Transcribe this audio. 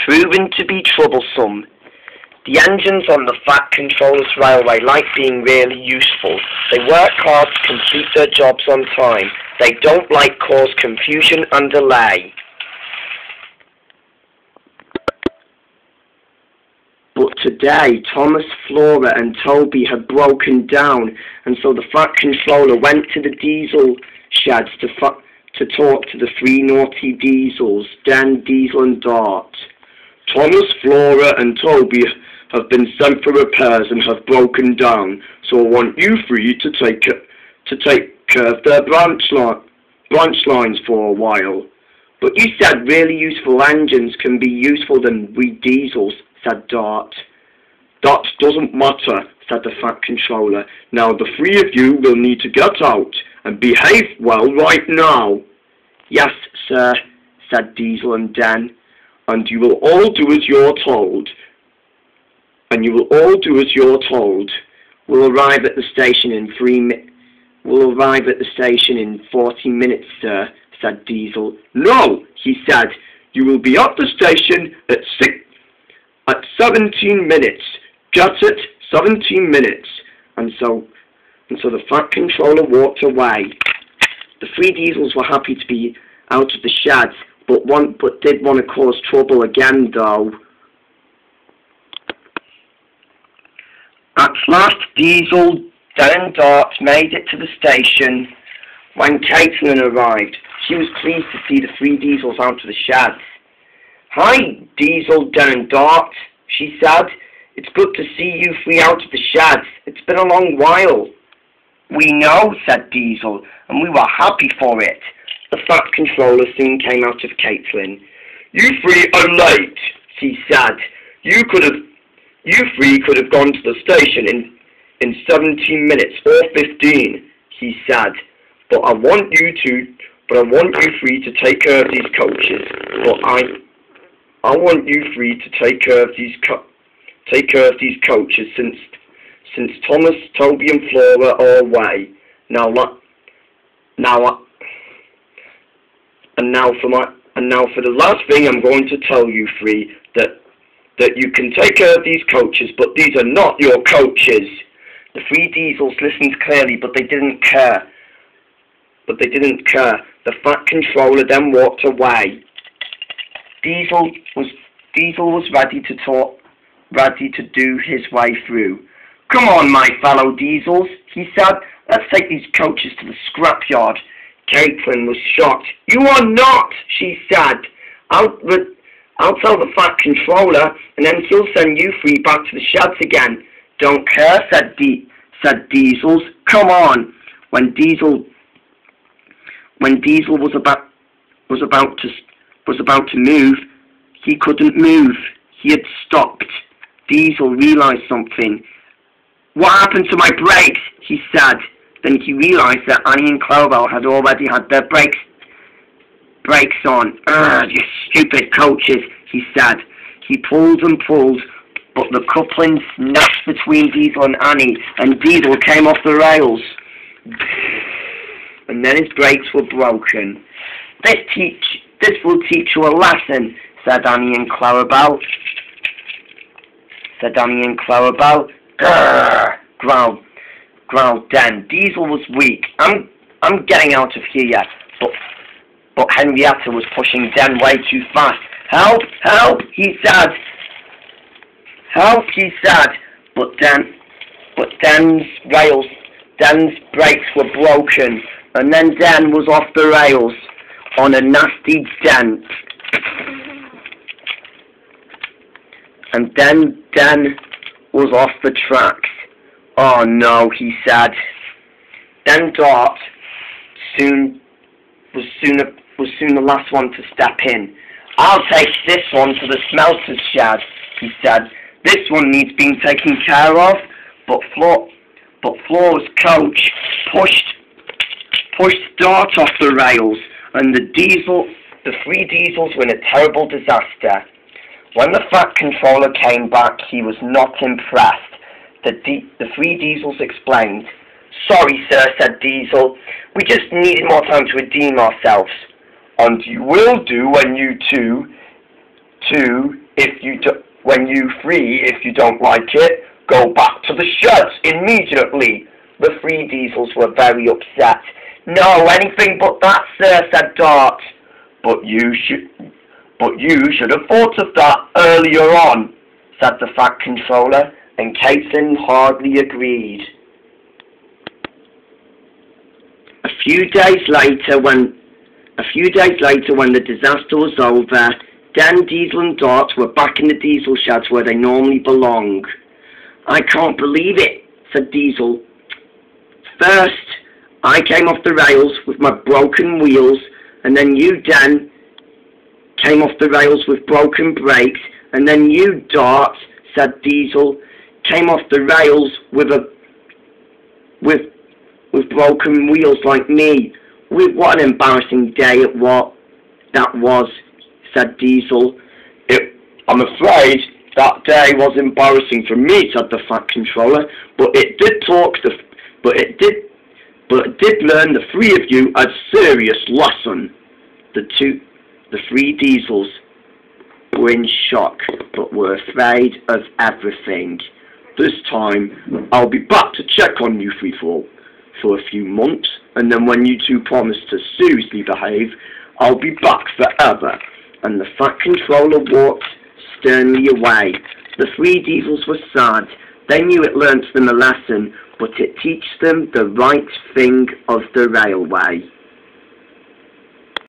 Proven to be troublesome. The engines on the Fat Controllers Railway like being really useful. They work hard to complete their jobs on time. They don't like cause confusion and delay. But today, Thomas, Flora and Toby had broken down, and so the Fat Controller went to the diesel sheds to talk to the three naughty diesels, Dan, Diesel and Dart. Thomas, Flora and Toby have been sent for repairs and have broken down, so I want you three to take care of their branch lines for a while. But you said really useful engines can be useful than we diesels, said Dart. That doesn't matter, said the Fat Controller. Now the three of you will need to get out and behave well right now. Yes, sir, said Diesel and Dan, and you will all do as you're told. We'll arrive at the station in 40 minutes, sir, said Diesel. No, he said. You will be at the station at 17 minutes. Get it? 17 minutes. And so the Fat Controller walked away. The three diesels were happy to be out of the sheds, but did want to cause trouble again, though. At last, Diesel, Dan and Dart made it to the station. When Caitlin arrived, she was pleased to see the three diesels out of the sheds. Hi, Diesel, Dan and Dart, she said. It's good to see you three out of the sheds. It's been a long while. We know, said Diesel, and we were happy for it. The Fat Controller soon came out of Caitlin. You three are late, she said. You three could have gone to the station in 17 minutes or 15, he said. But I want you three to take care of these coaches. I want you three to take care of these coaches since Thomas, Toby and Flora are away. Now for the last thing I'm going to tell you three, that you can take care of these coaches, but these are not your coaches. The three diesels listened clearly, but they didn't care. The Fat Controller then walked away. Diesel was ready to do his way through. Come on, my fellow diesels, he said. Let's take these coaches to the scrapyard. Caitlin was shocked. You are not, she said. I'll tell the Fat Controller, and then he'll send you three back to the sheds again. Don't care, said Diesels. Come on. When Diesel was about to move, he couldn't move. He had stopped. Diesel realized something. What happened to my brakes? He said. Then he realized that Annie and Clarabelle had already had their brakes on. You stupid coaches, he said. He pulled and pulled, but the coupling snapped between Diesel and Annie, and Diesel came off the rails. And then his brakes were broken. This will teach you a lesson, said Annie and Clarabelle. Grrr, growled Dan. Diesel was weak. I'm getting out of here, but Henrietta was pushing Dan way too fast. Help, help, he said. Help, he said. But Dan's brakes were broken, and then Dan was off the rails on a nasty dent. And then Dan was off the tracks. Oh no, he said. Then Dart was soon the last one to step in. I'll take this one to the smelter's shed, he said. This one needs being taken care of. But Flora's coach pushed Dart off the rails, and the three diesels were in a terrible disaster. When the Fat Controller came back, he was not impressed. The three diesels explained. Sorry, sir, said Diesel. We just needed more time to redeem ourselves. And you will do when you two When you three, if you don't like it, go back to the sheds immediately." The three Diesels were very upset. "No, anything but that, sir," said Dart. But you should have thought of that earlier on," said the Fat Controller, and Katen hardly agreed. A few days later, when the disaster was over, Dan, Diesel and Dart were back in the Diesel sheds where they normally belong. "I can't believe it," said Diesel. "First, I came off the rails with my broken wheels, and then you, Dan, came off the rails with broken brakes, and then you, Dart," said Diesel, "came off the rails with broken wheels like me. What an embarrassing day that was," said Diesel. "I'm afraid that day was embarrassing for me," said the Fat Controller, but it did learn the three of you a serious lesson." The three Diesels were in shock, but were afraid of everything. "This time, I'll be back to check on you three for a few months, and then when you two promise to seriously behave, I'll be back forever." And the Fat Controller walked sternly away. The three Diesels were sad. They knew it learnt them a lesson, but it teaches them the right thing of the railway.